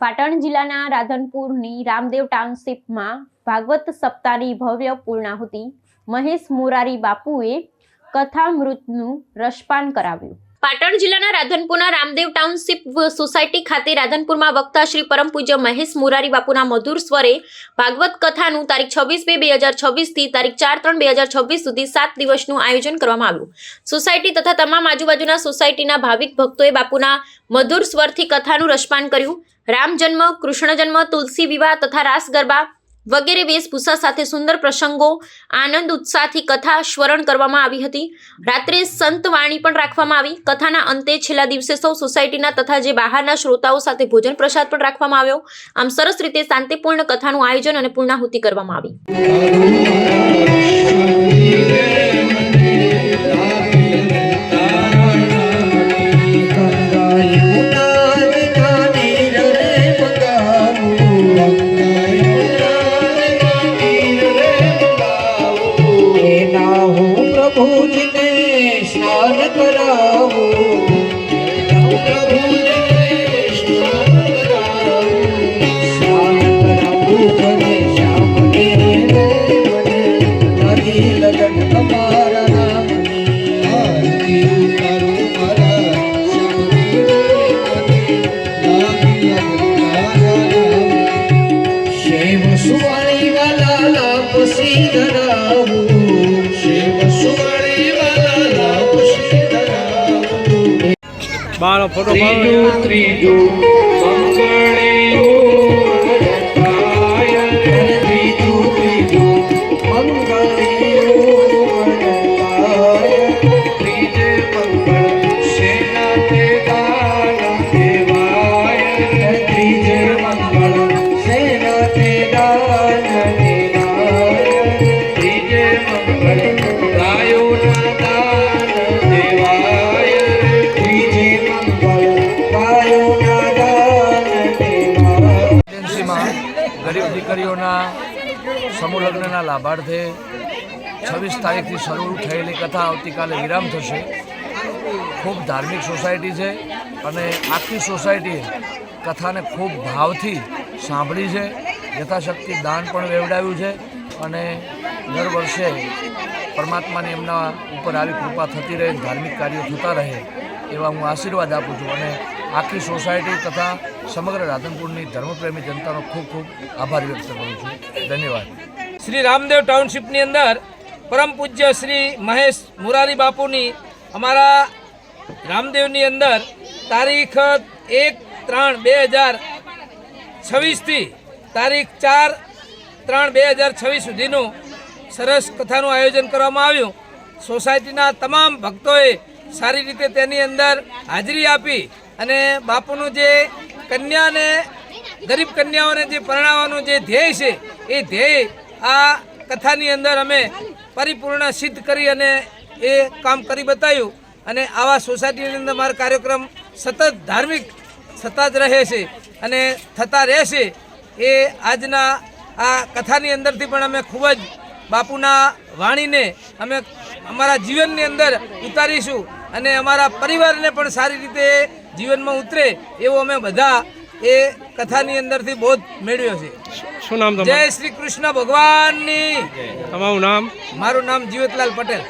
પાટણ જિલ્લાના રાધનપુરની રામદેવ ટાઉનશીપમાં ભાગવત સપ્તાહની ભવ્ય પૂર્ણાહુતિ મહેશ મોરારી બાપુએ કથામૃતનું રસપાન કરાવ્યું। પાટણ જિલ્લાના રાધનપુરના રામદેવ ટાઉનશીપ સોસાયટી ખાતે રાધનપુરમાં વક્તા શ્રી પરમ પૂજ્ય મહેશ મોરારી બાપુના મધુર સ્વરે ભાગવત કથાનું તારીખ 26/2/2026 થી તારીખ 4/3/2026 સુધી 7 દિવસનું આયોજન કરવામાં આવ્યું। સોસાયટી તથા તમામ આજુબાજુના સોસાયટીના ભાવિક ભક્તોએ બાપુના મધુર સ્વરથી કથાનું રસપાન કર્યું। રામ જન્મ, કૃષ્ણ જન્મ, તુલસી વિવાહ તથા રાસ ગરબા વગેરે વેશભૂષા સાથે સુંદર પ્રસંગો આનંદ ઉત્સાહથી કથા સ્મરણ કરવામાં આવી હતી। રાત્રે સંત વાણી પણ રાખવામાં આવી। કથાના અંતે છેલ્લા દિવસે સૌ સોસાયટીના તથા જે બહારના શ્રોતાઓ સાથે ભોજન પ્રસાદ પણ રાખવામાં આવ્યો। આમ સરસ રીતે શાંતિપૂર્ણ કથાનું આયોજન અને પૂર્ણાહુતિ કરવામાં આવી। बारो फोटो गरीब दीकरीओना समूह लग्नना लाभार्थे 26 तारीखथी शरू थयेली कथा आवतीकाले विराम थशे। खूब धार्मिक सोसायटी है और आखी सोसायटीए कथाने खूब भावथी सांभळी है। यथाशक्ति दान पण वेवडाव्युं छे अने दर वर्षे परमात्मानी एमना उपर आवी कृपा थती रहे, धार्मिक कार्यों थता रहे एवा हूँ आशीर्वाद आपू छूं अने आखी सोसायटी तथा समग्र राधनपुरनी धर्मप्रेमी जनतानो खूब खूब आभार व्यक्त करूँ छूं। धन्यवाद। श्री रामदेव टाउनशीपनी अंदर परम पूज्य श्री महेश मोरारी बापूनी अमारा रामदेवनी अंदर तारीख 1/3/2026 थी तारीख 4/3/2026 सुधीनु सरस कथाનું आयोजन કરવામાં આવ્યું। સોસાયટીના તમામ ભક્તોએ સારી રીતે તેની અંદર હાજરી આપી અને બાપુનું જે કન્યાને ગરીબ કન્યાઓને જે પરણાવવાનું જે ધ્યેય છે એ ધ્યેય આ કથાની અંદર અમે પરિપૂર્ણ સિદ્ધ કરી અને એ કામ કરી બતાવ્યું અને આવા સોસાયટીની અંદર મારો કાર્યક્રમ સતત ધાર્મિક થતા જ રહે છે અને થતા રહેશે। એ આજના આ કથાની અંદરથી પણ અમે ખૂબ જ બાપુના વાણીને અમે અમારા જીવનની અંદર ઉતારીશું અને અમારા પરિવારને પણ સારી રીતે જીવનમાં ઉતરે એવો અમે બધા એ કથાની અંદરથી બોધ મેળવ્યો છે। શું નામ તમારું? જય શ્રી કૃષ્ણ ભગવાનની। તમારું નામ? મારું નામ જીવતલાલ પટેલ।